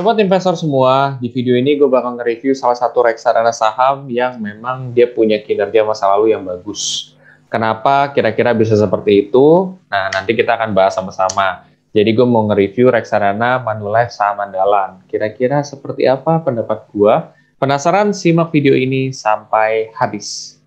Sobat investor semua, di video ini gue bakal nge-review salah satu reksadana saham yang memang dia punya kinerja masa lalu yang bagus. Kenapa kira-kira bisa seperti itu? Nah, nanti kita akan bahas sama-sama. Jadi gue mau nge-review reksadana Manulife saham andalan. Kira-kira seperti apa pendapat gue? Penasaran? Simak video ini sampai habis.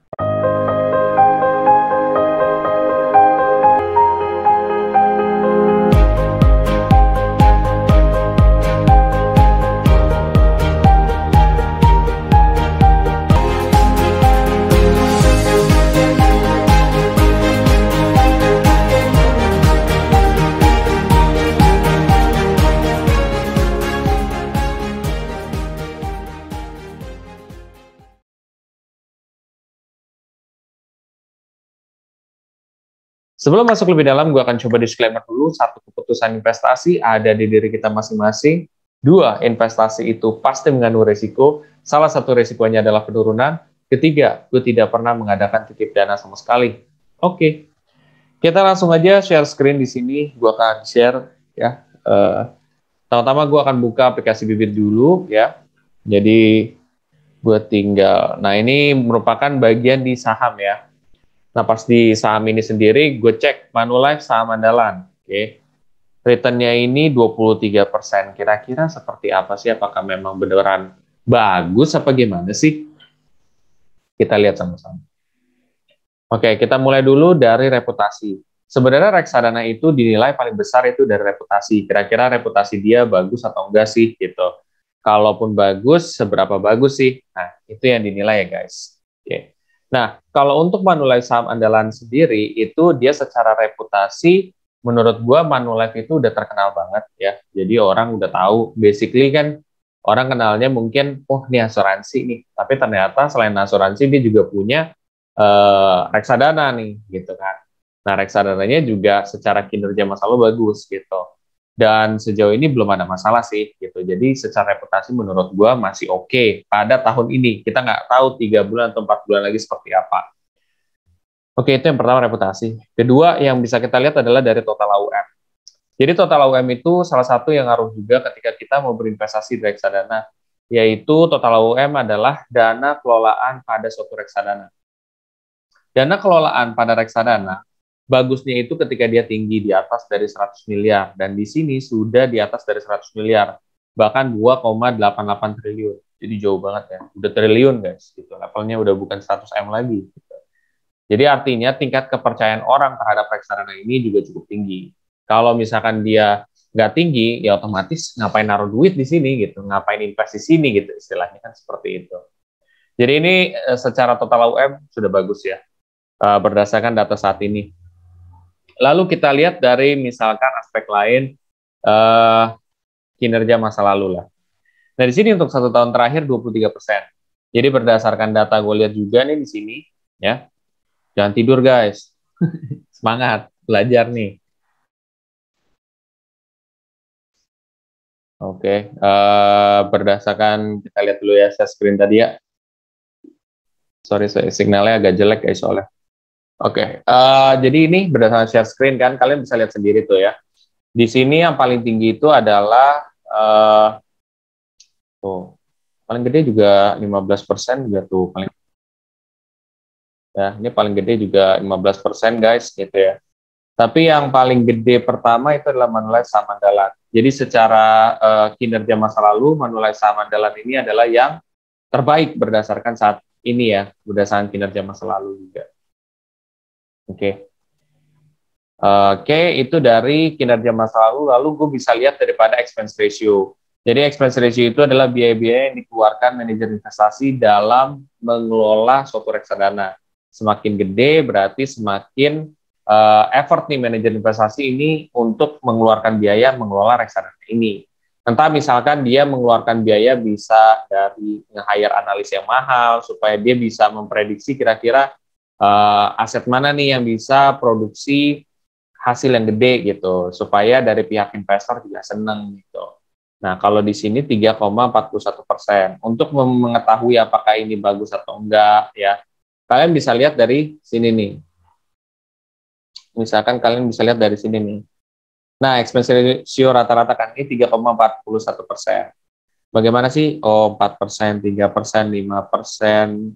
Sebelum masuk lebih dalam, gue akan coba disclaimer dulu. Satu, keputusan investasi ada di diri kita masing-masing. Dua, investasi itu pasti mengandung risiko. Salah satu risikonya adalah penurunan. Ketiga, gue tidak pernah mengadakan titip dana sama sekali. Oke, kita langsung aja share screen di sini. Gue akan share ya. Pertama-tama gue akan buka aplikasi Bibit dulu ya. Jadi gue tinggal. Nah, ini merupakan bagian di saham ya. Nah, pas di saham ini sendiri, gue cek Manulife saham andalan. Oke. Return-nya ini 23%. Kira-kira seperti apa sih? Apakah memang beneran bagus apa gimana sih? Kita lihat sama-sama. Oke, kita mulai dulu dari reputasi. Sebenarnya reksadana itu dinilai paling besar itu dari reputasi. Kira-kira reputasi dia bagus atau enggak sih? Gitu. Kalaupun bagus, seberapa bagus sih? Nah, itu yang dinilai ya guys. Oke. Nah, kalau untuk Manulife saham andalan sendiri, itu dia secara reputasi, menurut gua Manulife itu udah terkenal banget ya. Jadi orang udah tahu, basically kan orang kenalnya mungkin, oh ini asuransi nih. Tapi ternyata selain asuransi, dia juga punya reksadana nih, gitu kan. Nah, reksadananya juga secara kinerja masa lalu bagus gitu. Dan sejauh ini belum ada masalah sih gitu. Jadi secara reputasi menurut gua masih oke pada tahun ini. Kita nggak tahu 3 bulan atau 4 bulan lagi seperti apa. Oke, itu yang pertama reputasi. Kedua yang bisa kita lihat adalah dari total AUM. Jadi total AUM itu salah satu yang ngaruh juga ketika kita mau berinvestasi di reksadana, yaitu total AUM adalah dana kelolaan pada suatu reksadana. Dana kelolaan pada reksadana bagusnya itu ketika dia tinggi di atas dari 100 miliar, dan di sini sudah di atas dari 100 miliar, bahkan 2,88 triliun. Jadi jauh banget ya, udah triliun guys, gitu. Levelnya udah bukan 100 M lagi. Gitu. Jadi artinya tingkat kepercayaan orang terhadap reksadana ini juga cukup tinggi. Kalau misalkan dia nggak tinggi, ya otomatis ngapain naruh duit di sini gitu, ngapain invest di sini gitu, istilahnya kan seperti itu. Jadi ini secara total AUM sudah bagus ya, berdasarkan data saat ini. Lalu kita lihat dari misalkan aspek lain kinerja masa lalu lah. Nah di sini untuk 1 tahun terakhir 23%. Jadi berdasarkan data gue lihat juga nih di sini ya. Jangan tidur guys. Semangat belajar nih. Oke, berdasarkan kita lihat dulu ya share screen tadi ya. Sorry, signalnya agak jelek guys soalnya. Oke, jadi ini berdasarkan share screen kan, kalian bisa lihat sendiri tuh ya. Di sini yang paling tinggi itu adalah tuh, paling gede juga 15% juga tuh paling. Ya, ini paling gede juga 15% guys gitu ya. Tapi yang paling gede pertama itu adalah Manulife saham andalan. Jadi secara kinerja masa lalu Manulife saham andalan ini adalah yang terbaik berdasarkan saat ini ya, berdasarkan kinerja masa lalu juga. Oke. Oke, itu dari kinerja masa lalu gue bisa lihat daripada expense ratio. Jadi expense ratio itu adalah biaya-biaya yang dikeluarkan manajer investasi dalam mengelola suatu reksadana. Semakin gede berarti semakin effort nih manajer investasi ini untuk mengeluarkan biaya mengelola reksadana ini. Entah misalkan dia mengeluarkan biaya bisa dari nge-hire analis yang mahal supaya dia bisa memprediksi kira-kira aset mana nih yang bisa produksi hasil yang gede gitu, supaya dari pihak investor juga seneng gitu. Nah, kalau di sini 3,41%. Untuk mengetahui apakah ini bagus atau enggak, ya, kalian bisa lihat dari sini nih. Misalkan kalian bisa lihat dari sini nih. Nah, expense ratio rata-rata kan ini 3,41%. Bagaimana sih? Oh, 4%, 3%, 5%,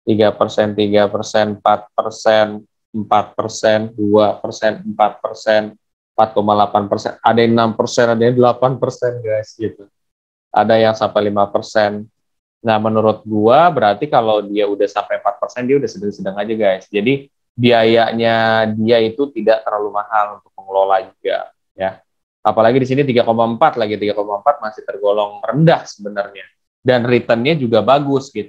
3%, 3%, 4%, 4%, 2%, 4%, 4,8%, ada yang 6%, ada yang 8%, guys, gitu. Ada yang sampai 5%. Nah, menurut gua berarti kalau dia udah sampai 4%, dia udah sedang-sedang aja, guys. Jadi biayanya dia itu tidak terlalu mahal untuk mengelola juga, ya. Apalagi di sini 3,4 lagi, 3,4 masih tergolong rendah sebenarnya. Dan return-nya juga bagus gitu.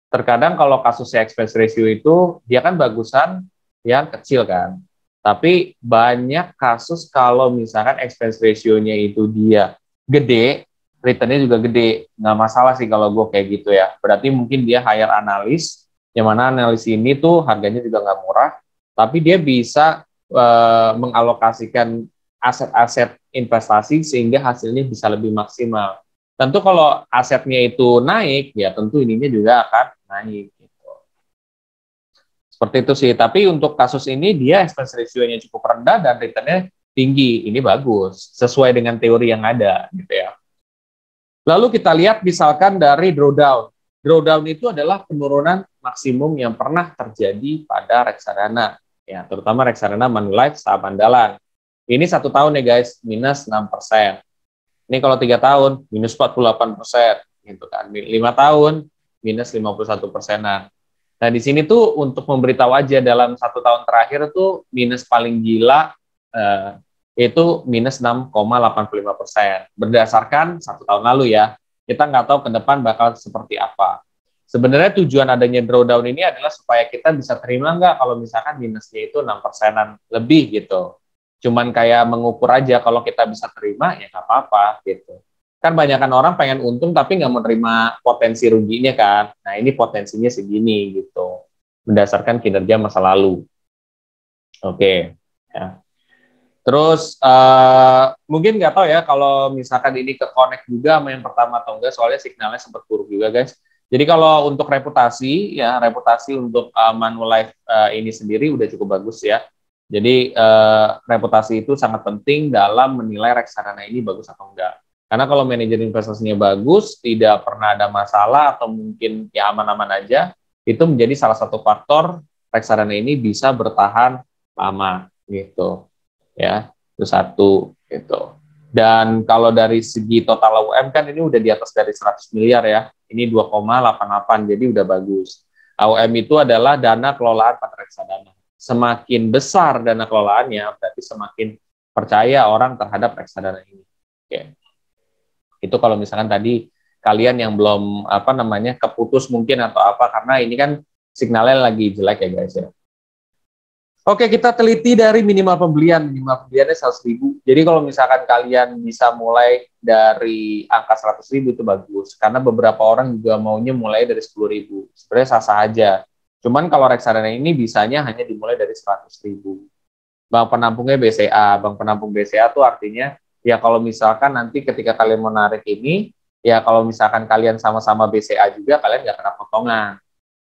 Terkadang kalau kasusnya expense ratio itu dia kan bagusan yang kecil kan. Tapi banyak kasus kalau misalkan expense ratio-nya itu dia gede, returnnya juga gede. Nggak masalah sih kalau gue kayak gitu ya. Berarti mungkin dia hire analis, yang mana analis ini tuh harganya juga nggak murah, tapi dia bisa mengalokasikan aset-aset investasi sehingga hasilnya bisa lebih maksimal. Tentu kalau asetnya itu naik, ya tentu ininya juga akan naik. Gitu. Seperti itu sih. Tapi untuk kasus ini dia expense ratio-nya cukup rendah dan return-nya tinggi. Ini bagus, sesuai dengan teori yang ada, gitu ya. Lalu kita lihat misalkan dari drawdown. Drawdown itu adalah penurunan maksimum yang pernah terjadi pada reksadana, ya, terutama reksadana Manulife saham andalan. Ini 1 tahun ya guys, minus 6%. Ini kalau 3 tahun, minus 48%, gitu kan. 5 tahun, minus 51%-an. Nah, di sini tuh untuk memberitahu aja dalam 1 tahun terakhir tuh minus paling gila itu minus 6,85%. Berdasarkan 1 tahun lalu ya. Kita nggak tahu ke depan bakal seperti apa. Sebenarnya tujuan adanya drawdown ini adalah supaya kita bisa terima nggak kalau misalkan minusnya itu 6%-an lebih gitu. Cuman kayak mengukur aja kalau kita bisa terima ya nggak apa-apa gitu. Kan banyakan orang pengen untung tapi nggak menerima potensi ruginya kan. Nah ini potensinya segini gitu. Berdasarkan kinerja masa lalu. Oke. Ya. Terus mungkin nggak tahu ya kalau misalkan ini ke connect juga sama yang pertama atau enggak, soalnya signalnya sempat buruk juga guys. Jadi kalau untuk reputasi ya, reputasi untuk Manulife ini sendiri udah cukup bagus ya. Jadi reputasi itu sangat penting dalam menilai reksadana ini bagus atau enggak. Karena kalau manajer investasinya bagus, tidak pernah ada masalah atau mungkin ya aman-aman aja, itu menjadi salah satu faktor reksadana ini bisa bertahan lama gitu. Ya, itu satu gitu. Dan kalau dari segi total AUM kan ini udah di atas dari 100 miliar ya. Ini 2,88 jadi udah bagus. AUM itu adalah dana kelolaan pada reksadana. Semakin besar dana kelolaannya berarti semakin percaya orang terhadap reksadana ini. Oke. Itu kalau misalkan tadi kalian yang belum keputus mungkin atau apa karena ini kan signalnya lagi jelek ya guys ya. Oke, kita teliti dari minimal pembelian. Minimal pembeliannya 100.000. Jadi kalau misalkan kalian bisa mulai dari angka 100.000 itu bagus. Karena beberapa orang juga maunya mulai dari 10.000. Sebenarnya sah-sah aja. Cuman kalau reksadana ini bisanya hanya dimulai dari 100.000. Bank penampungnya BCA. Bank penampung BCA itu artinya, ya kalau misalkan nanti ketika kalian menarik ini, ya kalau misalkan kalian sama-sama BCA juga, kalian nggak kena potongan.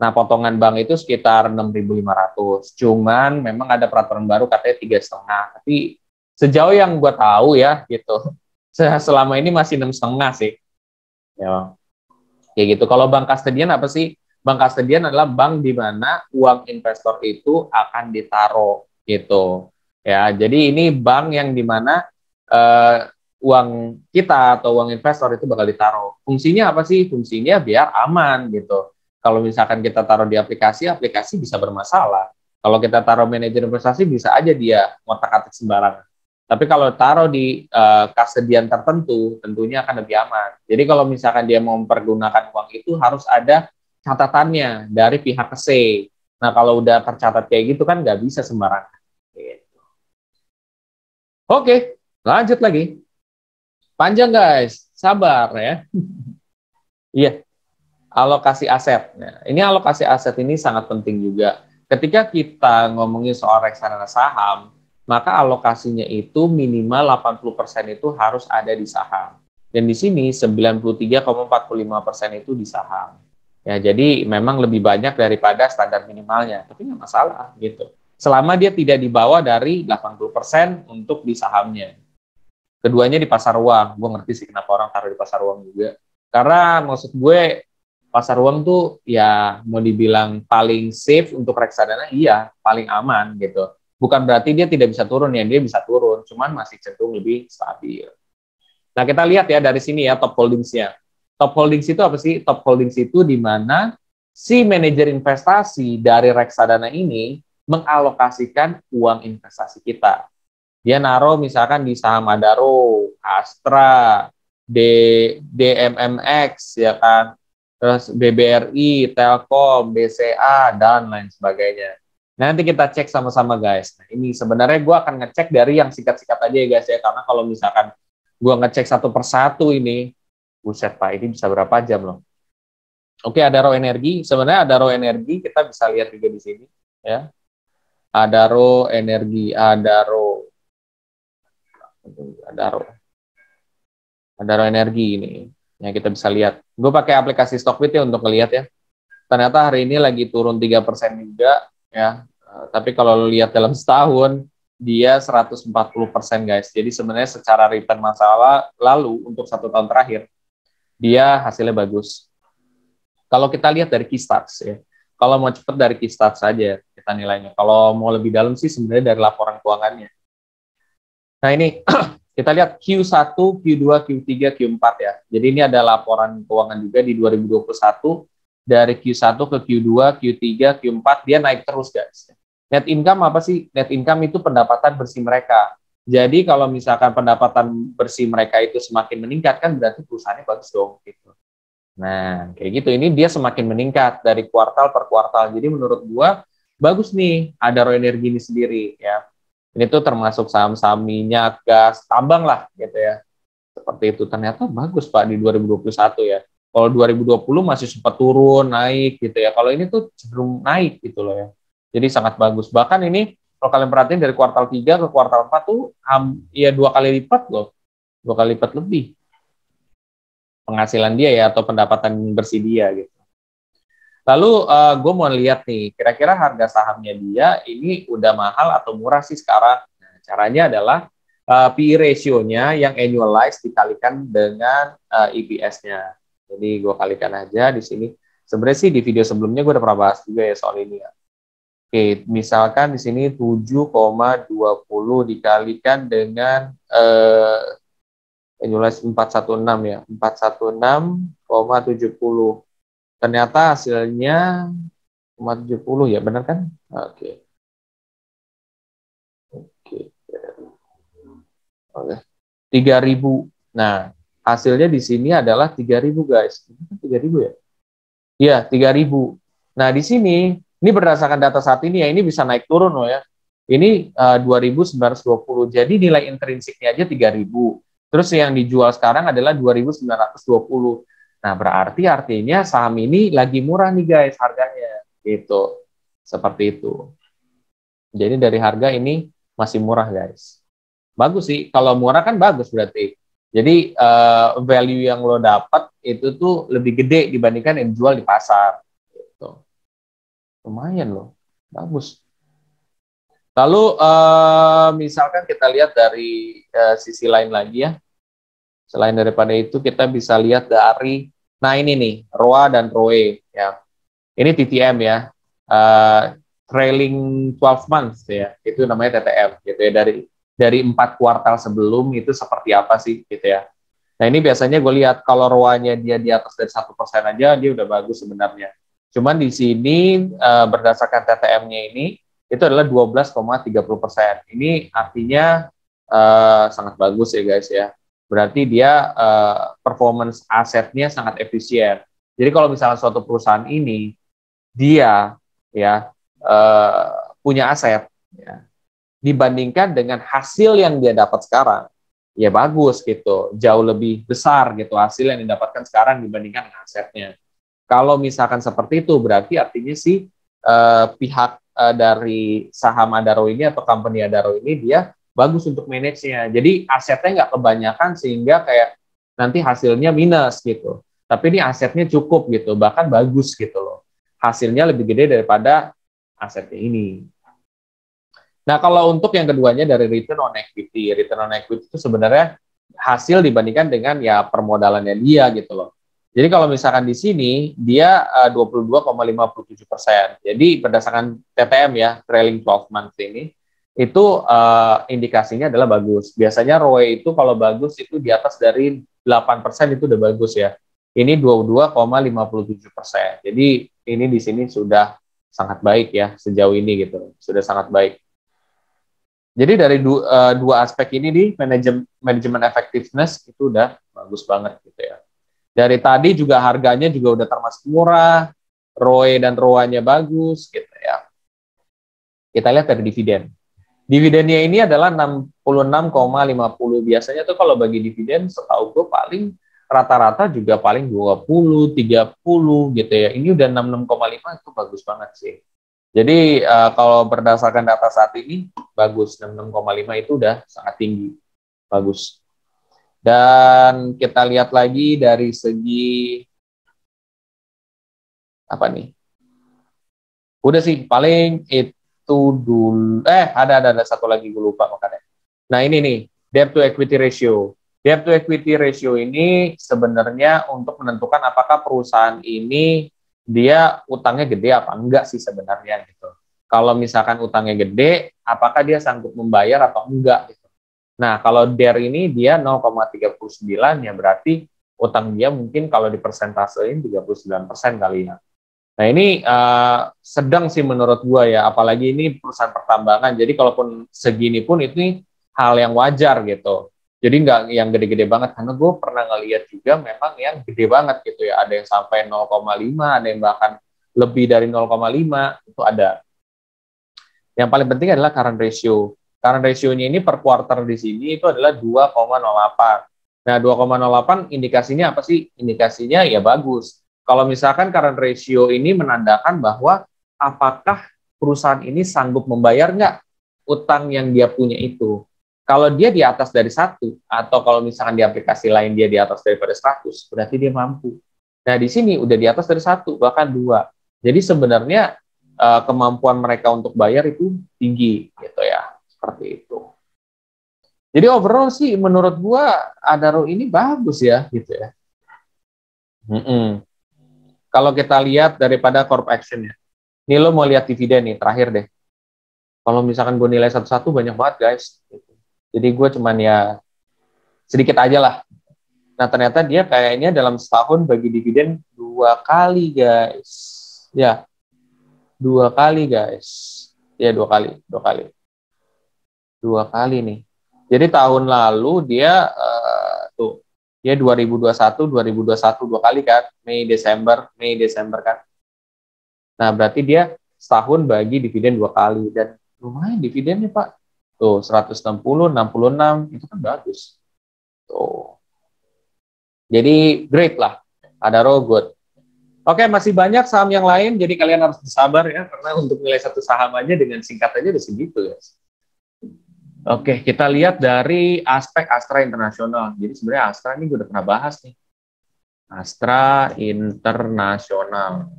Nah, potongan bank itu sekitar 6.500. Cuman memang ada peraturan baru katanya 3,5. Tapi sejauh yang gue tahu ya gitu, selama ini masih 6,5 sih. Ya, kayak gitu. Kalau bank kastedian apa sih? Bank kastedian adalah bank di mana uang investor itu akan ditaruh gitu. Ya, jadi ini bank yang di mana uang kita atau uang investor itu bakal ditaruh. Fungsinya apa sih? Fungsinya biar aman gitu. Kalau misalkan kita taruh di aplikasi, aplikasi bisa bermasalah. Kalau kita taruh manajer investasi, bisa aja dia ngotak-atik sembarangan. Tapi kalau taruh di kasedian tertentu, tentunya akan lebih aman. Jadi kalau misalkan dia mau mempergunakan uang itu, harus ada catatannya dari pihak KSE. Nah, kalau udah tercatat kayak gitu kan nggak bisa sembarangan. Gitu. Oke, lanjut lagi. Panjang guys, sabar ya. Iya. Alokasi aset. Nah, ini alokasi aset ini sangat penting juga. Ketika kita ngomongin soal reksadana saham, maka alokasinya itu minimal 80% itu harus ada di saham. Dan di sini 93,45% itu di saham. Ya, jadi memang lebih banyak daripada standar minimalnya, tapi nggak masalah gitu. Selama dia tidak dibawa dari 80% untuk di sahamnya. Keduanya di pasar uang. Gue ngerti sih kenapa orang taruh di pasar uang juga. Karena maksud gue pasar uang tuh ya mau dibilang paling safe untuk reksadana, iya paling aman gitu. Bukan berarti dia tidak bisa turun ya, dia bisa turun, cuman masih cenderung lebih stabil. Nah kita lihat ya dari sini ya top holdingsnya. Top holdings itu apa sih? Top holdings itu di mana si manajer investasi dari reksadana ini mengalokasikan uang investasi kita. Dia naruh misalkan di saham Adaro, Astra, D, DMMX, ya kan, terus BBRI, Telkom, BCA, dan lain sebagainya. Nanti kita cek sama-sama guys. Nah, ini sebenarnya gue akan ngecek dari yang sikat-sikat aja ya guys ya, karena kalau misalkan gue ngecek satu persatu ini, buset Pak, ini bisa berapa jam loh. Oke, Adaro Energi, sebenarnya Adaro Energi kita bisa lihat juga di sini ya. Adaro Energi, Adaro Energi ini yang kita bisa lihat. Gue pakai aplikasi Stockbit ya untuk ngelihat ya. Ternyata hari ini lagi turun 3% juga ya. Tapi kalau lo lihat dalam setahun dia 140% guys. Jadi sebenarnya secara return masa lalu untuk 1 tahun terakhir dia hasilnya bagus. Kalau kita lihat dari Keystats ya. Kalau mau cepet dari Keystats saja kita nilainya. Kalau mau lebih dalam sih sebenarnya dari laporan keuangannya. Nah ini kita lihat Q1, Q2, Q3, Q4 ya. Jadi ini ada laporan keuangan juga di 2021 dari Q1 ke Q2, Q3, Q4 dia naik terus guys. Net income apa sih? Net income itu pendapatan bersih mereka. Jadi kalau misalkan pendapatan bersih mereka itu semakin meningkat kan berarti perusahaannya bagus dong gitu. Nah, kayak gitu. Ini dia semakin meningkat dari kuartal per kuartal. Jadi menurut gua bagus nih Adaro Energi ini sendiri ya. Ini tuh termasuk saham-saham minyak, gas, tambang lah gitu ya. Seperti itu. Ternyata bagus Pak di 2021 ya. Kalau 2020 masih sempat turun, naik gitu ya. Kalau ini tuh cenderung naik gitu loh ya. Jadi sangat bagus. Bahkan ini kalau kalian perhatiin dari kuartal 3 ke kuartal 4 tuh ya 2 kali lipat loh. 2 kali lipat lebih penghasilan dia ya atau pendapatan bersih dia gitu. Lalu gue mau lihat nih, kira-kira harga sahamnya dia ini udah mahal atau murah sih sekarang. Nah, caranya adalah PE ratio-nya yang annualized dikalikan dengan EPS-nya. Jadi gue kalikan aja di sini. Sebenarnya sih di video sebelumnya gue udah pernah bahas juga ya soal ini ya. Oke, misalkan di sini 7,20 dikalikan dengan annualized 416 ya, 416,70. Ternyata hasilnya 470 ya, benar kan? Oke. Oke. Oke. 3.000. Nah, hasilnya di sini adalah 3.000 guys. 3.000 ya? Iya, 3.000. Nah, di sini ini berdasarkan data saat ini ya, ini bisa naik turun loh ya. Ini 2.920. Jadi nilai intrinsiknya aja 3.000. Terus yang dijual sekarang adalah 2.920. Nah, berarti artinya saham ini lagi murah nih guys harganya. Gitu. Seperti itu. Jadi dari harga ini masih murah guys. Bagus sih. Kalau murah kan bagus berarti. Jadi value yang lo dapat itu tuh lebih gede dibandingkan yang dijual di pasar. Gitu. Lumayan loh. Bagus. Lalu misalkan kita lihat dari sisi lain lagi ya. Selain daripada itu kita bisa lihat dari, nah ini nih, ROA dan ROE ya. Ini TTM ya, trailing 12 months ya, itu namanya TTM gitu ya, dari 4 kuartal sebelum itu seperti apa sih gitu ya. Nah ini biasanya gue lihat kalau ROA-nya dia di atas dari 1% aja dia udah bagus sebenarnya. Cuman di sini berdasarkan TTM-nya ini itu adalah 12,30%. Ini artinya sangat bagus ya guys ya. Berarti dia performance asetnya sangat efisien. Jadi kalau misalnya suatu perusahaan ini dia ya punya aset ya, dibandingkan dengan hasil yang dia dapat sekarang, ya bagus gitu, jauh lebih besar gitu hasil yang didapatkan sekarang dibandingkan dengan asetnya. Kalau misalkan seperti itu, berarti artinya sih pihak dari saham Adaro ini atau company Adaro ini dia bagus untuk manage-nya. Jadi asetnya nggak kebanyakan sehingga kayak nanti hasilnya minus gitu. Tapi ini asetnya cukup gitu, bahkan bagus gitu loh. Hasilnya lebih gede daripada asetnya ini. Nah, kalau untuk yang keduanya dari return on equity itu sebenarnya hasil dibandingkan dengan ya permodalannya dia gitu loh. Jadi kalau misalkan di sini dia 22,57%. Jadi berdasarkan TTM ya, trailing 12 months ini, itu indikasinya adalah bagus. Biasanya ROE itu kalau bagus itu di atas dari 8% itu udah bagus ya. Ini 22,57%. Jadi ini di sini sudah sangat baik ya sejauh ini gitu. Sudah sangat baik. Jadi dari dua aspek ini nih, manajemen effectiveness itu udah bagus banget gitu ya. Dari tadi juga harganya juga udah termasuk murah, ROE dan ROA-nya bagus gitu ya. Kita lihat dari dividen. Dividennya ini adalah 66,50. Biasanya tuh kalau bagi dividen setahu gue paling rata-rata juga paling 20, 30 gitu ya. Ini udah 66,5 itu bagus banget sih. Jadi kalau berdasarkan data saat ini bagus, 66,5 itu udah sangat tinggi. Bagus. Dan kita lihat lagi dari segi apa nih? Udah sih paling itu dulu. Ada satu lagi gue lupa makanya. Nah ini nih, debt to equity ratio. Debt to equity ratio ini sebenarnya untuk menentukan apakah perusahaan ini dia utangnya gede apa enggak sih sebenarnya gitu. Kalau misalkan utangnya gede, apakah dia sanggup membayar atau enggak gitu. Nah, kalau DER ini dia 0,39 ya berarti utang dia mungkin kalau dipersentasein 39% kali ya. Nah, ini sedang sih menurut gua ya, apalagi ini perusahaan pertambangan. Jadi kalaupun segini pun itu hal yang wajar gitu. Jadi nggak yang gede-gede banget, karena gue pernah ngeliat juga memang yang gede banget gitu ya. Ada yang sampai 0,5, ada yang bahkan lebih dari 0,5, itu ada. Yang paling penting adalah current ratio. Current ratio-nya ini per quarter di sini itu adalah 2,08. Nah, 2,08 indikasinya apa sih? Indikasinya ya bagus. Kalau misalkan current ratio ini menandakan bahwa apakah perusahaan ini sanggup membayar nggak utang yang dia punya itu. Kalau dia di atas dari 1, atau kalau misalkan di aplikasi lain dia di atas daripada 100, berarti dia mampu. Nah, di sini udah di atas dari 1, bahkan 2. Jadi sebenarnya kemampuan mereka untuk bayar itu tinggi gitu ya, seperti itu. Jadi overall sih menurut gua Adaro ini bagus ya gitu ya. Kalau kita lihat daripada corp action ya, ini lo mau lihat dividen nih terakhir deh. Kalau misalkan gue nilai satu-satu banyak banget guys. Jadi gue cuman ya sedikit aja lah. Nah ternyata dia kayaknya dalam setahun bagi dividen 2 kali guys. Ya, 2 kali guys. Ya 2 kali, 2 kali. 2 kali nih. Jadi tahun lalu dia dia 2021, 2021 2 kali kan, Mei Desember kan. Nah, berarti dia setahun bagi dividen 2 kali dan lumayan dividennya, Pak. Tuh 160, 66 itu kan bagus. Tuh. Jadi great lah. Adaro good. Oke, masih banyak saham yang lain, jadi kalian harus bersabar ya, karena untuk nilai satu saham aja dengan singkat aja udah segitu ya. Oke, kita lihat dari aspek Astra Internasional. Jadi sebenarnya Astra ini gue udah pernah bahas nih. Astra Internasional.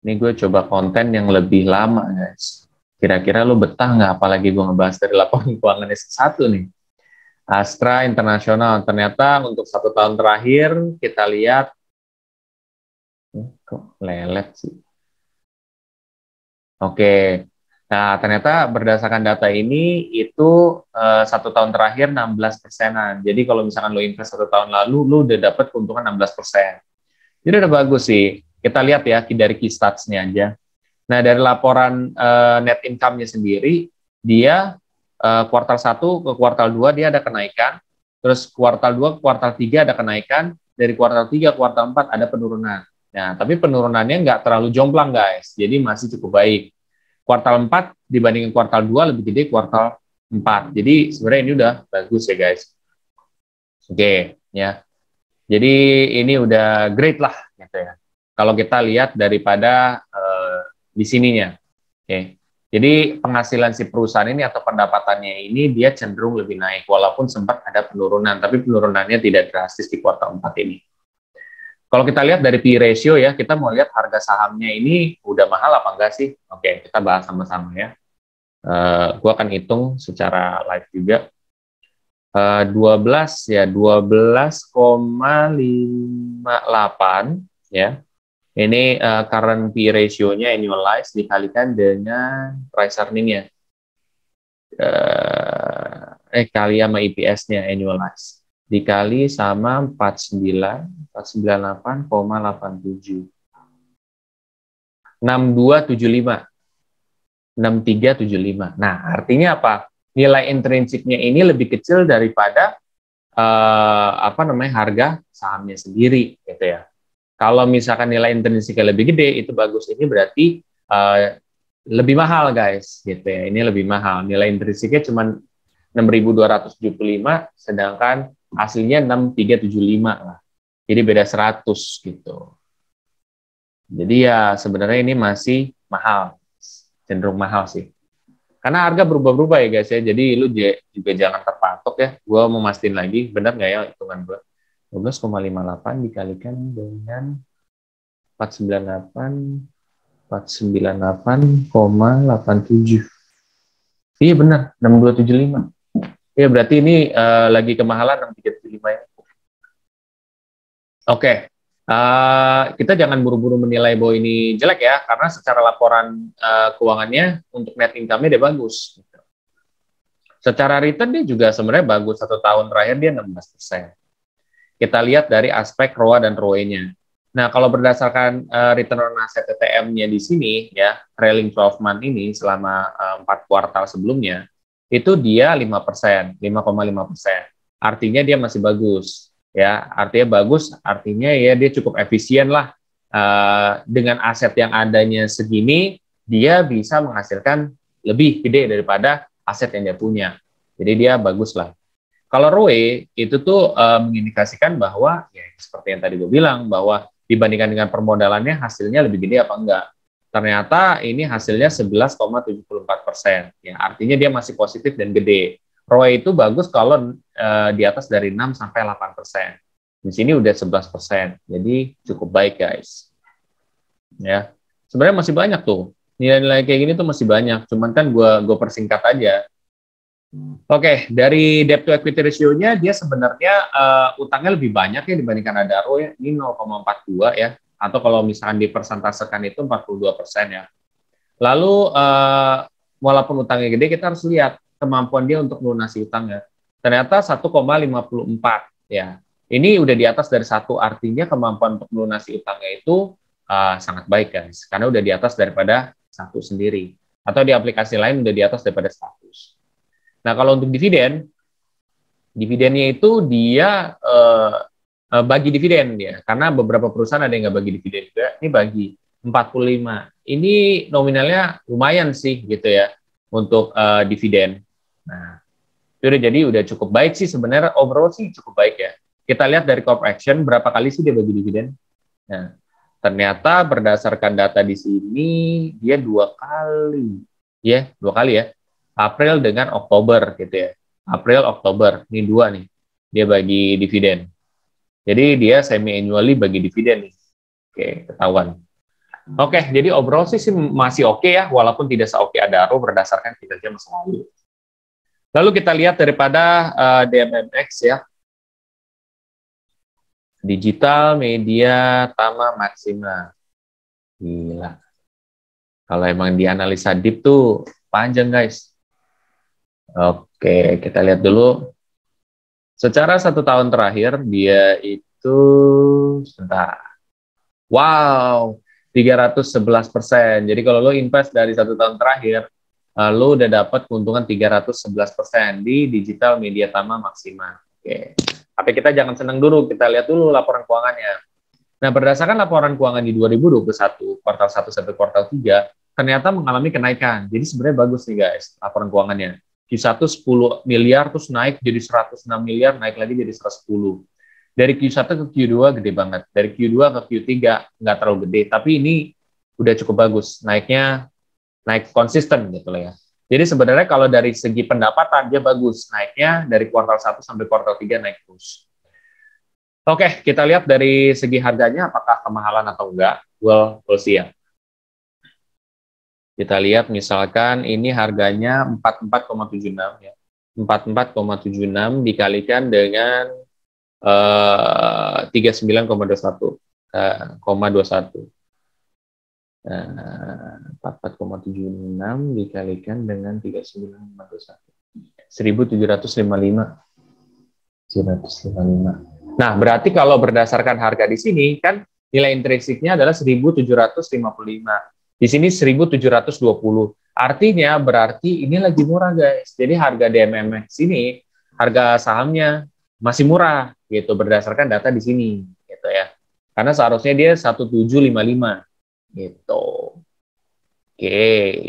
Ini gue coba konten yang lebih lama, guys. Kira-kira lo betah nggak? Apalagi gue ngebahas dari laporan keuangan S1 nih. Astra Internasional. Ternyata untuk 1 tahun terakhir, kita lihat. Kok lelet sih? Oke. Nah, ternyata berdasarkan data ini itu 1 tahun terakhir 16%-an. Jadi kalau misalkan lo invest 1 tahun lalu, lo udah dapat keuntungan 16%. Jadi udah bagus sih. Kita lihat ya dari key stats-nya aja. Nah, dari laporan net income-nya sendiri, dia kuartal 1 ke kuartal 2 dia ada kenaikan, terus kuartal 2 ke kuartal 3 ada kenaikan, dari kuartal 3 ke kuartal 4 ada penurunan. Nah, tapi penurunannya nggak terlalu jomplang, guys. Jadi masih cukup baik. Kuartal 4 dibandingin kuartal 2 lebih gede kuartal 4. Jadi sebenarnya ini udah bagus ya guys. Oke, ya. Jadi ini udah great lah gitu ya. Kalau kita lihat daripada di sininya. Oke. Jadi penghasilan si perusahaan ini atau pendapatannya ini dia cenderung lebih naik walaupun sempat ada penurunan, tapi penurunannya tidak drastis di kuartal 4 ini. Kalau kita lihat dari P ratio ya, kita mau lihat harga sahamnya ini udah mahal apa enggak sih? Oke, kita bahas sama-sama ya. Gue akan hitung secara live juga. 12 ya, 12,58 ya. Ini current P ratio-nya annualized dikalikan dengan price earning-nya. Kali sama EPS-nya annualized. Dikali sama 498,87. 6275. 6375. Nah, artinya apa? Nilai intrinsiknya ini lebih kecil daripada harga sahamnya sendiri, gitu ya. Kalau misalkan nilai intrinsiknya lebih gede, itu bagus. Ini berarti lebih mahal, guys, gitu ya. Ini lebih mahal. Nilai intrinsiknya cuma 6.275, sedangkan aslinya 6.375 lah. Jadi beda 100 gitu. Jadi ya sebenarnya ini masih mahal, cenderung mahal sih. Karena harga berubah-ubah ya guys ya, jadi lu juga jangan terpatok ya. Gue mau mastiin lagi, benar nggak ya hitungan gue? 12,58 dikalikan dengan 498,87. Iya benar, 6275. Iya berarti ini lagi kemahalan 6375 ya. Oke. Kita jangan buru-buru menilai bahwa ini jelek ya, karena secara laporan keuangannya untuk net income-nya dia bagus. Secara return dia juga sebenarnya bagus, 1 tahun terakhir dia 16%. Kita lihat dari aspek ROA dan ROE-nya. Nah, kalau berdasarkan return on asset TTM-nya di sini, ya, trailing 12 month ini selama 4 kuartal sebelumnya, itu dia 5%, 5,5%. Artinya dia masih bagus. Ya, artinya bagus, artinya ya dia cukup efisien lah. Dengan aset yang adanya segini, dia bisa menghasilkan lebih gede daripada aset yang dia punya. Jadi dia bagus lah. Kalau ROE itu tuh mengindikasikan bahwa ya seperti yang tadi gue bilang, bahwa dibandingkan dengan permodalannya hasilnya lebih gede apa enggak. Ternyata ini hasilnya 11,74%. Ya, artinya dia masih positif dan gede. ROE itu bagus kalau di atas dari 6 sampai 8%. Di sini udah 11%. Jadi cukup baik guys. Ya. Sebenarnya masih banyak tuh. Nilai-nilai kayak gini tuh masih banyak. Cuman kan gue persingkat aja. Oke, dari debt to equity ratio-nya dia sebenarnya utangnya lebih banyak ya dibandingkan Adaro ya. Ini 0,42 ya. Atau kalau misalkan dipersentasekan itu 42% ya. Lalu walaupun utangnya gede, kita harus lihat kemampuan dia untuk melunasi utangnya. Ternyata 1,54 ya. Ini udah di atas dari 1, artinya kemampuan untuk melunasi utangnya itu sangat baik guys. Karena udah di atas daripada 1 sendiri. Atau di aplikasi lain udah di atas daripada 100. Nah, kalau untuk dividen, dividennya itu dia bagi dividen dia. Karena beberapa perusahaan ada yang nggak bagi dividen juga. Ini bagi 45. Ini nominalnya lumayan sih gitu ya untuk dividen. Nah, itu udah cukup baik sih sebenarnya, overall sih cukup baik ya. Kita lihat dari Corp Action berapa kali sih dia bagi dividen. Nah, ternyata berdasarkan data di sini dia 2 kali. Ya, 2 kali ya. April dengan Oktober gitu ya. April, Oktober, ini 2 nih. Dia bagi dividen. Jadi dia semi-annually bagi dividen nih. Oke, ketahuan. Oke, jadi overall sih masih oke ya, walaupun tidak se-oke Adaro berdasarkan kinerja masa lalu. Lalu kita lihat daripada DMMX ya. Digital Media Tama Maxima. Gila. Kalau emang dianalisa deep tuh panjang guys. Oke, kita lihat dulu. Secara 1 tahun terakhir, dia itu, sebentar. Wow, 311%. Jadi kalau lo invest dari 1 tahun terakhir, lo udah dapat keuntungan 311% di Digital Media Tama Maxima. Oke. Tapi kita jangan senang dulu, kita lihat dulu laporan keuangannya. Nah, berdasarkan laporan keuangan di 2021, kuartal 1 sampai kuartal 3, ternyata mengalami kenaikan. Jadi sebenarnya bagus nih guys, laporan keuangannya. Q1 10 miliar, terus naik jadi 106 miliar, naik lagi jadi 110. Dari Q1 ke Q2 gede banget. Dari Q2 ke Q3 nggak terlalu gede, tapi ini udah cukup bagus. Naiknya naik konsisten gitu lah ya. Jadi sebenarnya kalau dari segi pendapatan dia bagus. Naiknya dari kuartal 1 sampai kuartal 3 naik terus. Oke, kita lihat dari segi harganya apakah kemahalan atau enggak. We'll see ya. Kita lihat misalkan ini harganya 44,76 ya. 44,76 dikalikan dengan 39,21 1,21. 44,76 dikalikan dengan 39,21. 1755. 1755. Nah, berarti kalau berdasarkan harga di sini kan nilai intrinsiknya adalah 1755. Di sini 1720. Artinya berarti ini lagi murah, guys. Jadi harga DMMX ini harga sahamnya masih murah gitu berdasarkan data di sini gitu ya. Karena seharusnya dia 1755 gitu. Oke,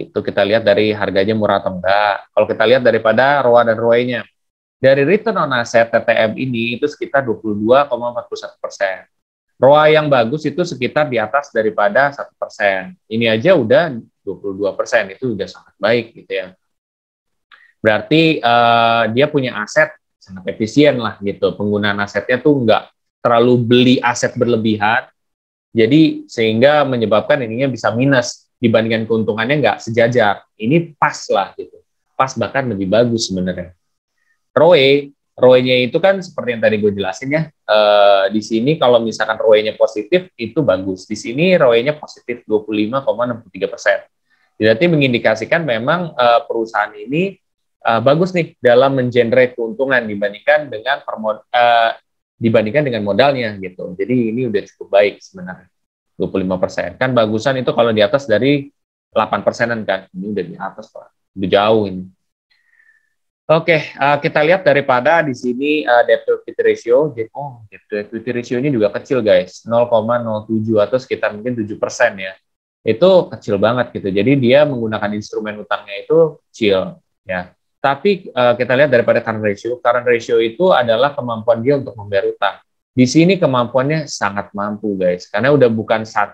itu kita lihat dari harganya murah atau enggak. Kalau kita lihat daripada ROA dan ROE-nya. Dari return on asset TTM ini itu sekitar 22,41%. ROA yang bagus itu sekitar di atas daripada 1%. Ini aja udah 22%, itu udah sangat baik gitu ya. Berarti dia punya aset sangat efisien lah gitu. Penggunaan asetnya tuh nggak terlalu beli aset berlebihan, jadi sehingga menyebabkan ininya bisa minus dibandingkan keuntungannya nggak sejajar. Ini pas lah gitu. Pas bahkan lebih bagus sebenarnya. ROE-nya itu kan seperti yang tadi gue jelasin ya. Di sini kalau misalkan ROE-nya positif itu bagus. Di sini ROE-nya positif 25,63%. Berarti mengindikasikan memang perusahaan ini bagus nih dalam mengenerate keuntungan dibandingkan dengan modalnya gitu. Jadi ini udah cukup baik sebenarnya. 25%. Kan bagusan itu kalau di atas dari 8%-an kan. Ini udah di atas Pak. Udah jauh ini. Oke, kita lihat daripada di sini debt to equity ratio. Debt to equity ratio ini juga kecil guys, 0,07 atau sekitar mungkin 7% ya. Itu kecil banget gitu. Jadi dia menggunakan instrumen utangnya itu kecil ya. Tapi kita lihat daripada current ratio itu adalah kemampuan dia untuk membayar utang. Di sini kemampuannya sangat mampu guys, karena udah bukan 1,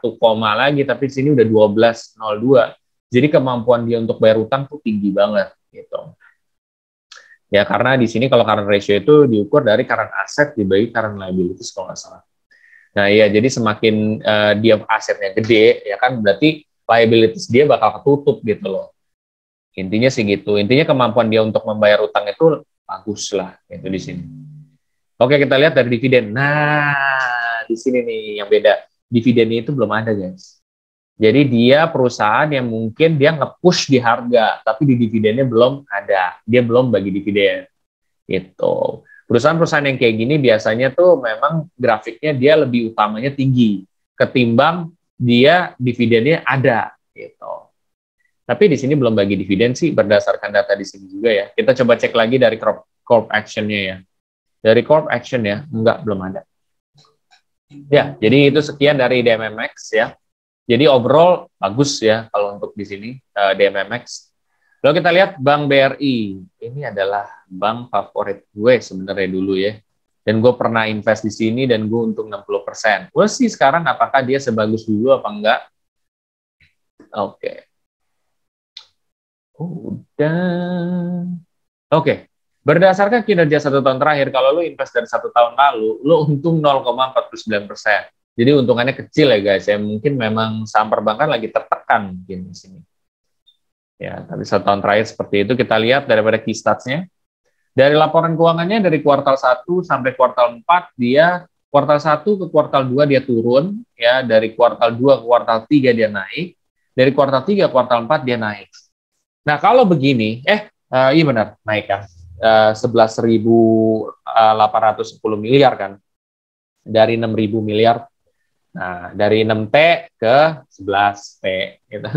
lagi, tapi di sini udah 12,02. Jadi kemampuan dia untuk bayar utang tuh tinggi banget gitu. Ya, karena di sini kalau current ratio itu diukur dari current asset dibagi current liabilities kalau nggak salah. Nah, iya, jadi semakin dia asetnya gede, ya kan, berarti liabilities dia bakal ketutup gitu loh. Intinya sih gitu. Intinya kemampuan dia untuk membayar utang itu bagus lah, itu di sini. Oke, kita lihat dari dividen. Nah, di sini nih yang beda. Dividennya itu belum ada, guys. Jadi dia perusahaan yang mungkin dia nge-push di harga, tapi di dividennya belum ada. Dia belum bagi dividen. Gitu. Perusahaan-perusahaan yang kayak gini biasanya tuh memang grafiknya dia lebih utamanya tinggi ketimbang dia dividennya ada. Gitu. Tapi di sini belum bagi dividen sih berdasarkan data di sini juga ya. Kita coba cek lagi dari corp action-nya ya. Dari corp action ya, enggak, belum ada. Ya, jadi itu sekian dari DMMX ya. Jadi overall bagus ya kalau untuk di sini DMMX. Lalu kita lihat Bank BRI. Ini adalah bank favorit gue sebenarnya dulu ya. Dan gue pernah invest di sini dan gue untung 60%. Gue sih sekarang apakah dia sebagus dulu apa enggak? Oke. Udah. Oke. Berdasarkan kinerja 1 tahun terakhir, kalau lo invest dari 1 tahun lalu, lo untung 0,49%. Jadi untungannya kecil ya guys, ya mungkin memang saham perbankan lagi tertekan mungkin di sini. Ya, tapi 1 tahun terakhir seperti itu. Kita lihat daripada key stats-nya. Dari laporan keuangannya dari kuartal 1 sampai kuartal 4 dia kuartal 1 ke kuartal 2 dia turun ya, dari kuartal 2 ke kuartal 3 dia naik, dari kuartal 3 ke kuartal 4 dia naik. Nah, kalau begini, iya benar, naik kan. 11.810 miliar kan. Dari 6.000 miliar. Nah, dari 6T ke 11T gitu.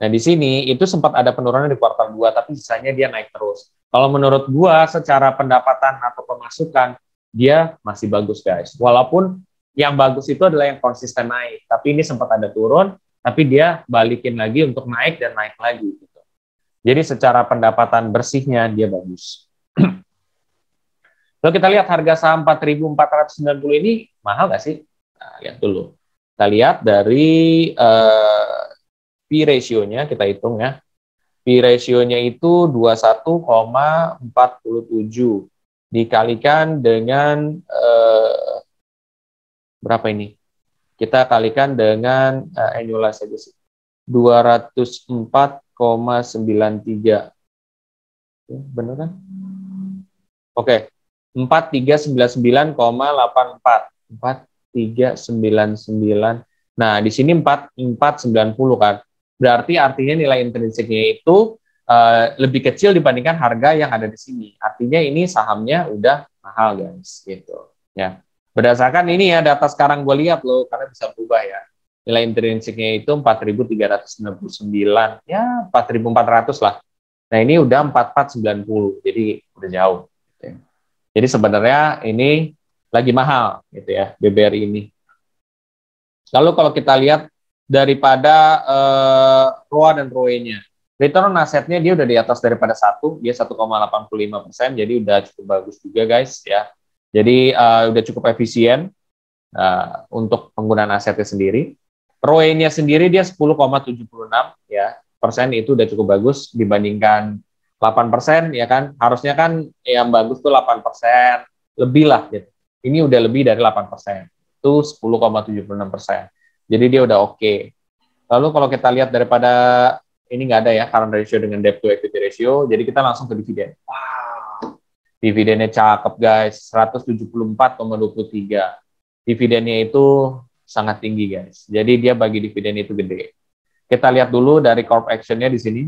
Nah, di sini itu sempat ada penurunan di kuartal 2, tapi sisanya dia naik terus. Kalau menurut gua secara pendapatan atau pemasukan dia masih bagus, guys. Walaupun yang bagus itu adalah yang konsisten naik, tapi ini sempat ada turun, tapi dia balikin lagi untuk naik dan naik lagi gitu. Jadi secara pendapatan bersihnya dia bagus. Lalu kita lihat harga saham 4.490 ini mahal nggak sih? Nah, lihat dulu. Kita lihat dari P ratio-nya, kita hitung ya. P ratio-nya itu 21,47 dikalikan dengan berapa ini? Kita kalikan dengan annualized aja sih. 204,93. Bener kan? Oke. 4399,84. 4399. Nah, di sini 4490 kan. Berarti artinya nilai intrinsiknya itu lebih kecil dibandingkan harga yang ada di sini. Artinya ini sahamnya udah mahal, guys, gitu. Ya. Berdasarkan ini ya data sekarang gue lihat loh, karena bisa berubah ya. Nilai intrinsiknya itu 4.399, ya 4.400 lah. Nah, ini udah 4490, jadi udah jauh. Gitu ya. Jadi sebenarnya ini lagi mahal gitu ya, BBRI ini. Lalu kalau kita lihat daripada ROA dan ROE-nya, return on asset-nya dia udah di atas daripada 1, dia 1,85%, jadi udah cukup bagus juga guys ya. Jadi udah cukup efisien untuk penggunaan asetnya sendiri. ROE-nya sendiri dia 10,76 ya persen, itu udah cukup bagus dibandingkan 8% ya kan. Harusnya kan yang bagus tuh 8% lebih lah gitu. Ini udah lebih dari 8%. Itu 10,76%. Jadi dia udah oke. Lalu kalau kita lihat daripada ini nggak ada ya current ratio dengan debt to equity ratio, jadi kita langsung ke dividen. Wow. Dividennya cakep guys, 174,23. Dividennya itu sangat tinggi guys. Jadi dia bagi dividen itu gede. Kita lihat dulu dari corp action-nya di sini.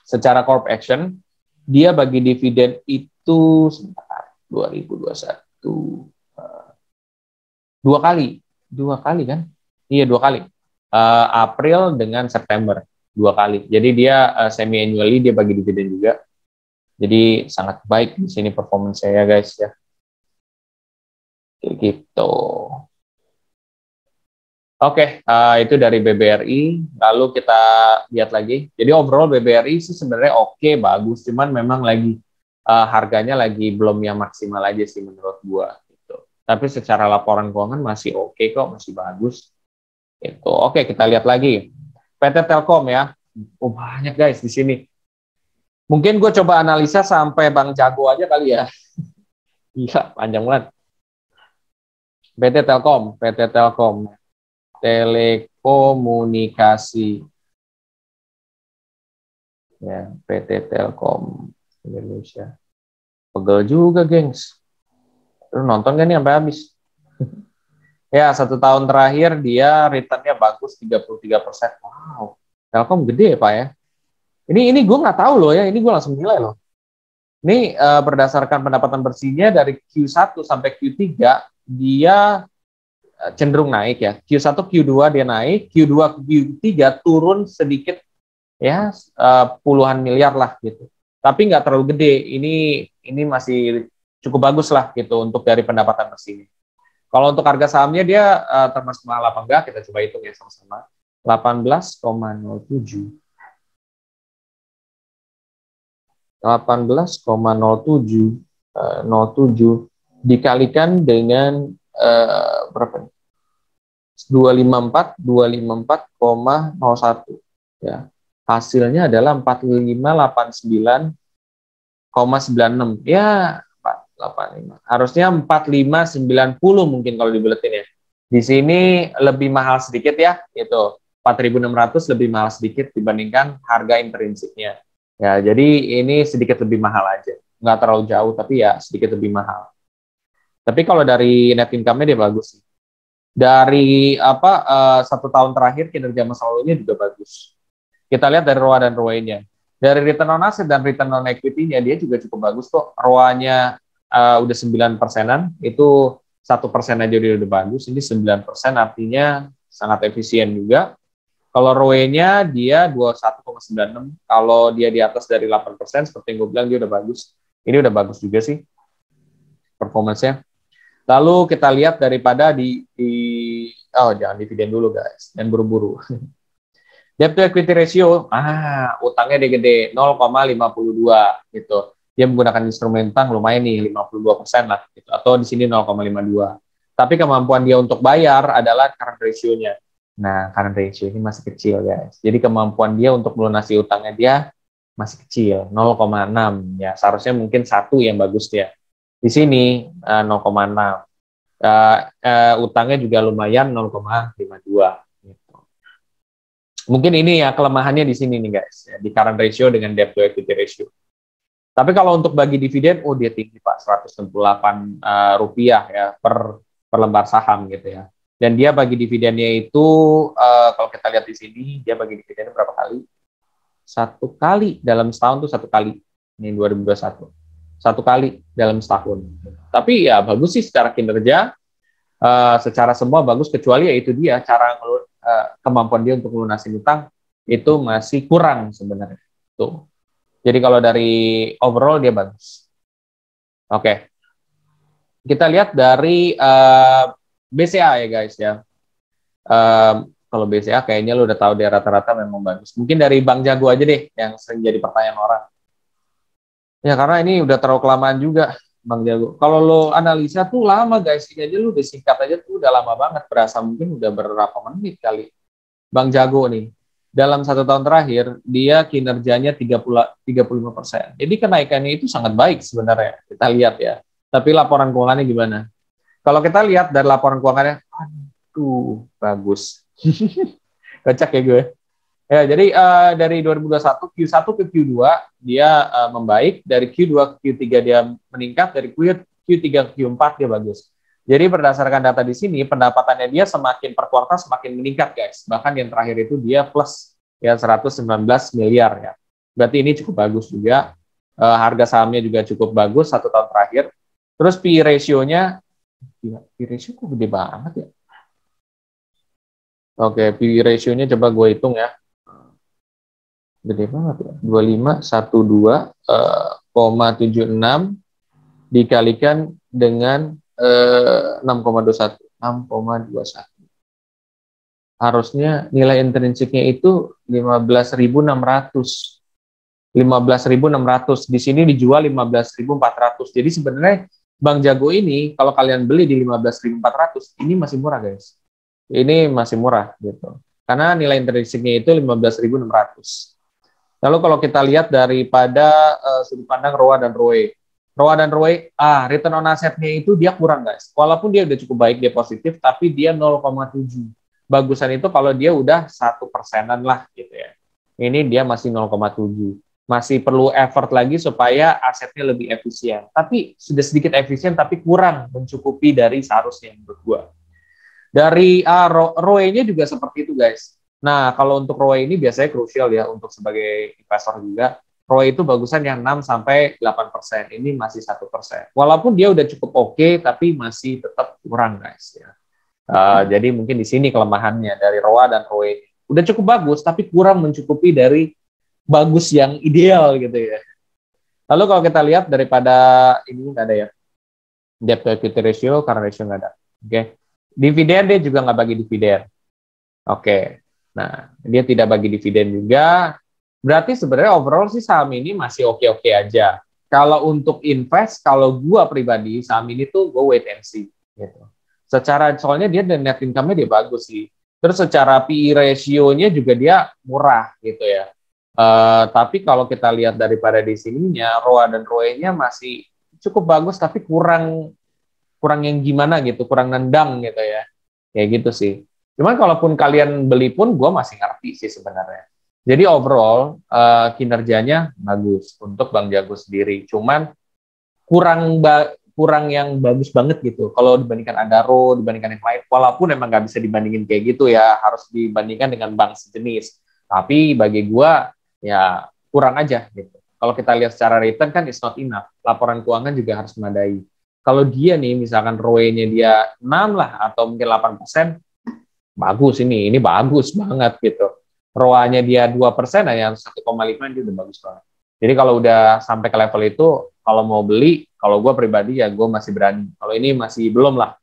Secara corp action, dia bagi dividen itu sebentar, 2021 dua kali kan? Iya, 2 kali. April dengan September, 2 kali. Jadi dia semi annually dia bagi dividen juga. Jadi sangat baik di sini performance saya guys ya. Kayak gitu. Oke, itu dari BBRI. Lalu kita lihat lagi. Jadi overall BBRI sih sebenarnya oke, bagus. Cuman memang lagi harganya lagi belum yang maksimal aja sih menurut gua. Gitu. Tapi secara laporan keuangan masih oke kok, masih bagus. Itu oke, kita lihat lagi. PT Telkom ya. Oh banyak guys di sini. Mungkin gue coba analisa sampai Bang Jago aja kali ya. Iya, panjang banget. PT Telkom. Telekomunikasi. Ya, PT Telkom Indonesia. Pegel juga, gengs. Lu nonton kan nih sampai habis? Ya, 1 tahun terakhir dia return-nya bagus 33%. Wow, Telkom gede Pak ya. Ini gue nggak tahu loh ya, ini gue langsung nilai loh. Ini berdasarkan pendapatan bersihnya dari Q1 sampai Q3, dia cenderung naik ya. Q1, Q2 dia naik, Q2 ke Q3 turun sedikit ya, puluhan miliar lah gitu. Tapi nggak terlalu gede. Ini masih cukup bagus lah gitu untuk dari pendapatan bersihnya. Kalau untuk harga sahamnya dia termasuk mahal apa enggak, kita coba hitung ya sama-sama. 18,07. 18,07 dikalikan dengan berapa nih? 254,01 ya. Hasilnya adalah 4589,96. Ya, 485. Harusnya 4590 mungkin kalau dibulatin ya. Di sini lebih mahal sedikit ya, itu 4.600 lebih mahal sedikit dibandingkan harga intrinsiknya. Ya, jadi ini sedikit lebih mahal aja. Nggak terlalu jauh, tapi ya sedikit lebih mahal. Tapi kalau dari net income-nya dia bagus sih. Dari 1 tahun terakhir kinerja masa lalunya juga bagus. Kita lihat dari ROA dan ROE-nya. Dari return on asset dan return on equity-nya dia juga cukup bagus kok. ROA-nya udah 9%-an, itu 1% aja dia udah bagus. Ini 9% artinya sangat efisien juga. Kalau ROE-nya dia 21,96. Kalau dia di atas dari 8%, seperti yang gue bilang, dia udah bagus. Ini udah bagus juga sih performance-nya. Lalu kita lihat daripada jangan dividen dulu guys, dan buru-buru. Debt to equity ratio, utangnya dia gede, 0,52 gitu. Dia menggunakan instrumen utang lumayan nih, 52% lah, gitu. Atau di sini 0,52. Tapi kemampuan dia untuk bayar adalah current ratio-nya. Nah, current ratio ini masih kecil guys. Jadi kemampuan dia untuk melunasi utangnya dia masih kecil, 0,6 ya. Seharusnya mungkin 1 yang bagus dia. Di sini 0,6. Utangnya juga lumayan 0,52 gitu. Mungkin ini ya kelemahannya di sini nih guys, ya, di current ratio dengan debt to equity ratio. Tapi kalau untuk bagi dividen, oh dia tinggi Pak, 168 rupiah ya per lembar saham gitu ya. Dan dia bagi dividennya itu, kalau kita lihat di sini, dia bagi dividennya berapa kali? Satu kali dalam setahun tuh satu kali. Ini 2021. Satu kali dalam setahun. Tapi ya bagus sih secara kinerja, secara semua bagus, kecuali ya itu dia, kemampuan dia untuk melunasi utang itu masih kurang sebenarnya. Tuh. Jadi kalau dari overall dia bagus. Oke. Kita lihat dari BCA ya guys ya. Kalau BCA kayaknya lu udah tahu dia rata-rata memang bagus. Mungkin dari Bank Jago aja deh yang sering jadi pertanyaan orang. Ya karena ini udah terlalu kelamaan juga Bang Jago. Kalau lo analisa tuh lama guys. Ini aja lu udah singkat aja tuh udah lama banget. Berasa mungkin udah berapa menit kali. Bang Jago nih. Dalam 1 tahun terakhir, dia kinerjanya 35%. Jadi kenaikannya itu sangat baik sebenarnya. Kita lihat ya. Tapi laporan keuangannya gimana? Kalau kita lihat dari laporan keuangannya, aduh, bagus. Kocak ya gue. Ya, jadi dari 2021 Q1 ke Q2 dia membaik, dari Q2 ke Q3 dia meningkat, dari Q3 ke Q4 dia bagus. Jadi berdasarkan data di sini, pendapatannya dia semakin per kuartal semakin meningkat, guys. Bahkan yang terakhir itu dia plus ya 119 miliar ya. Berarti ini cukup bagus juga. Harga sahamnya juga cukup bagus 1 tahun terakhir. Terus PE ratio-nya, PE ratio kok gede banget ya. Oke, PE ratio-nya coba gue hitung ya. Gede banget ya. 2512,76 dikalikan dengan 6,21. Harusnya nilai intrinsiknya itu 15.600. 15.600. Di sini dijual 15.400. Jadi sebenarnya Bang Jago ini kalau kalian beli di 15.400 ini masih murah guys. Ini masih murah gitu. Karena nilai intrinsiknya itu 15.600. Lalu kalau kita lihat daripada sudut pandang ROA dan ROE. ROA dan ROE, return on asset-nya itu dia kurang guys. Walaupun dia udah cukup baik, dia positif, tapi dia 0,7. Bagusan itu kalau dia udah 1%-an lah gitu ya. Ini dia masih 0,7. Masih perlu effort lagi supaya asetnya lebih efisien. Tapi sudah sedikit efisien, tapi kurang mencukupi dari seharusnya menurut gua. Dari ROE-nya juga seperti itu guys. Nah, kalau untuk ROE ini biasanya krusial ya untuk sebagai investor juga. ROE itu bagusan yang 6-8%. Ini masih 1%. Walaupun dia udah cukup oke, tapi masih tetap kurang guys ya. Jadi mungkin di sini kelemahannya dari ROA dan ROE. Udah cukup bagus, tapi kurang mencukupi dari bagus yang ideal gitu ya. Lalu kalau kita lihat daripada ini nggak ada ya. Debt to equity ratio, current ratio nggak ada. Oke. Dividen dia juga nggak bagi dividen. Oke. Nah, dia tidak bagi dividen juga. Berarti sebenarnya overall sih saham ini masih oke-oke aja. Kalau untuk invest, kalau gua pribadi saham ini tuh gue wait and see gitu. Soalnya dia net income-nya dia bagus sih. Terus secara PE ratio-nya juga dia murah gitu ya. Tapi kalau kita lihat daripada di sininya, ROA dan ROE-nya masih cukup bagus, tapi kurang yang gimana gitu, kurang nendang gitu ya. Kayak gitu sih. Cuman kalaupun kalian beli pun, gue masih ngerti sih sebenarnya. Jadi overall kinerjanya bagus untuk Bang Jago sendiri. Cuman kurang yang bagus banget gitu. Kalau dibandingkan Adaro, dibandingkan yang lain, walaupun emang nggak bisa dibandingin kayak gitu ya, harus dibandingkan dengan bank sejenis. Tapi bagi gue ya kurang aja gitu. Kalau kita lihat secara return kan it's not enough. Laporan keuangan juga harus memadai. Kalau dia nih misalkan ROE-nya dia 6 lah atau mungkin 8%, bagus ini bagus banget gitu. ROA-nya dia 2%, yang 1,5 dia udah bagus banget. Jadi kalau udah sampai ke level itu, kalau mau beli, kalau gue pribadi ya gue masih berani. Kalau ini masih belum lah.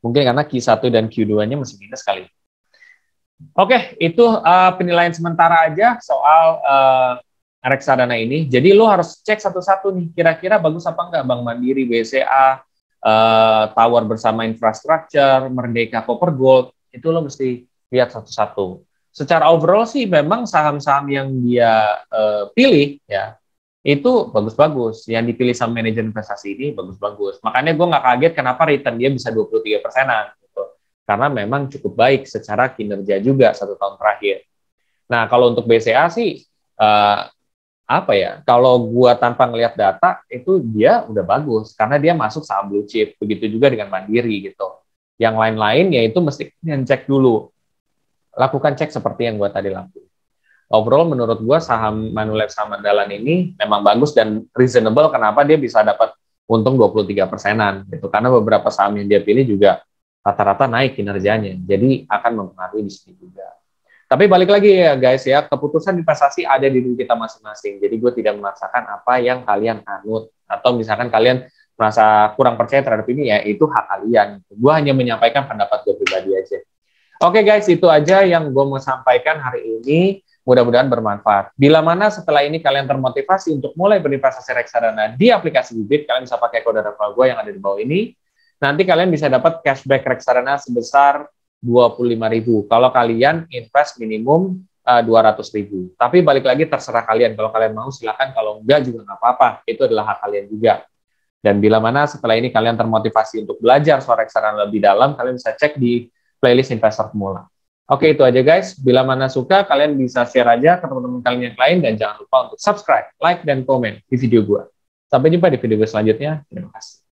Mungkin karena Q1 dan Q2-nya masih minus kali. Oke, itu penilaian sementara aja soal reksadana ini. Jadi lo harus cek satu-satu nih, kira-kira bagus apa enggak Bank Mandiri, BCA, Tower Bersama Infrastructure, Merdeka Copper Gold, itu lo mesti lihat satu-satu. Secara overall sih memang saham-saham yang dia pilih ya itu bagus-bagus. Yang dipilih sama manajer investasi ini bagus-bagus. Makanya gue nggak kaget kenapa return dia bisa 23%-an. Gitu. karena memang cukup baik secara kinerja juga 1 tahun terakhir. Nah, kalau untuk BCA sih, apa ya, kalau gua tanpa ngelihat data, itu dia udah bagus, karena dia masuk saham blue chip, begitu juga dengan Mandiri gitu. Yang lain-lain, yaitu mesti cek dulu, lakukan cek seperti yang gua tadi lakukan. Overall, menurut gua saham Manulife sama Mandalan ini memang bagus dan reasonable, kenapa dia bisa dapat untung 23%-an, gitu. Karena beberapa saham yang dia pilih juga rata-rata naik kinerjanya, jadi akan mempengaruhi di sini juga. Tapi balik lagi ya guys ya, keputusan investasi ada di diri kita masing-masing. Jadi gue tidak memaksakan apa yang kalian anut. Atau misalkan kalian merasa kurang percaya terhadap ini, ya itu hak kalian. Gue hanya menyampaikan pendapat gue pribadi aja. Oke guys, itu aja yang gue mau sampaikan hari ini. Mudah-mudahan bermanfaat. Bila mana setelah ini kalian termotivasi untuk mulai berinvestasi reksadana di aplikasi Bibit, kalian bisa pakai kode referral gue yang ada di bawah ini. Nanti kalian bisa dapat cashback reksadana sebesar 25.000 kalau kalian invest minimum 200.000. Tapi balik lagi terserah kalian, kalau kalian mau silakan, kalau enggak juga nggak apa-apa, itu adalah hak kalian juga. Dan bila mana setelah ini kalian termotivasi untuk belajar soal reksadana lebih dalam, kalian bisa cek di playlist investor pemula. Oke, itu aja guys. Bila mana suka, kalian bisa share aja ke teman-teman kalian yang lain, dan jangan lupa untuk subscribe, like, dan komen di video gue. Sampai jumpa di video gue selanjutnya. Terima kasih.